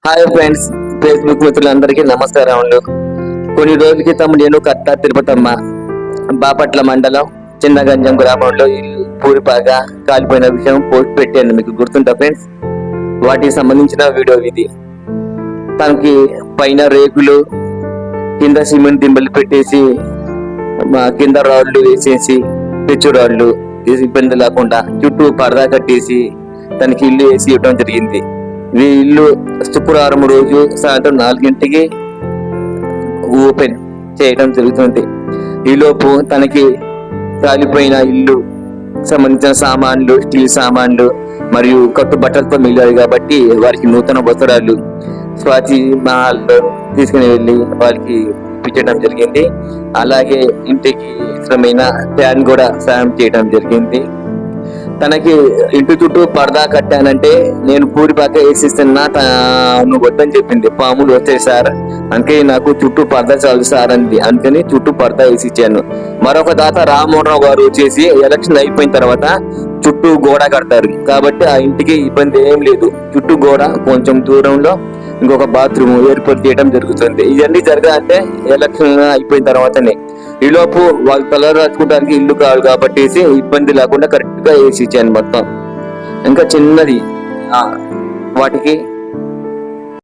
Hi friends, Facebook మిత్రులందరికీ నమస్కారములు. కొన్ని రోజుల క్రితం నేను కట్ట తిరుపతమ్మ బాపట్ల మండలం చిన్నగంజం గ్రామంలో ఇల్లు పూరిపాగా కాలిపోయిన విషయం పోస్ట్ పెట్టాను. మీకు గుర్తుంటా ఫ్రెండ్స్? వాటికి సంబంధించిన వీడియో ఇది. తనకి పైన రేకులు, కింద సిమెంట్ దింబలు పెట్టేసి కింద రాళ్ళు వేసేసి పెచ్చు రాళ్ళు ఇబ్బంది లేకుండా చుట్టూ పరదా కట్టేసి తనకి ఇల్లు వేసి ఇవ్వడం జరిగింది. ఈ ఇల్లు శుక్రవారం రోజు సాయంత్రం 4 గంటలకి ఓపెన్ చేయడం జరుగుతుంది. ఈలోపు తనకి కాలిపోయిన ఇల్లు సంబంధించిన సామాన్లు, స్టీల్ సామాన్లు మరియు కట్టు బట్టలతో మిగిలారు కాబట్టి వారికి నూతన వస్త్రాలు స్వాతి మహల్లో తీసుకుని వెళ్ళి వాళ్ళకి ఇప్పించడం జరిగింది. అలాగే ఇంటికి అవసరమైన ఫ్యాన్ కూడా సాయం చేయడం జరిగింది. తనకి ఇంటి చుట్టూ పరదా కట్టానంటే నేను పూరిపాక వేసిస్తున్నా నువ్వు వద్దని చెప్పింది. పాములు వచ్చాయి సార్, అందుకే నాకు చుట్టూ పరదా చాలు సార్ అంది. అందుకని చుట్టూ పరదా వేసి ఇచ్చాను. మరొక దాత రామ్మోహన్ రావు గారు వచ్చేసి ఎలక్షన్ అయిపోయిన తర్వాత చుట్టూ గోడ కడతారు కాబట్టి ఆ ఇంటికి ఇబ్బంది ఏం లేదు. చుట్టూ గోడ కొంచెం దూరంలో ఇంకొక బాత్రూమ్ ఏర్పాటు చేయడం జరుగుతుంది. ఇవన్నీ జరగాలంటే ఎలక్షన్ అయిపోయిన తర్వాతనే. ఈలోపు వాళ్ళు కలర్ రాసుకోవడానికి ఇల్లు కావాలి కాబట్టి ఇబ్బంది లేకుండా కరెక్ట్ గా వేసి ఇచ్చాను మొత్తం. ఇంకా చిన్నది వాటికి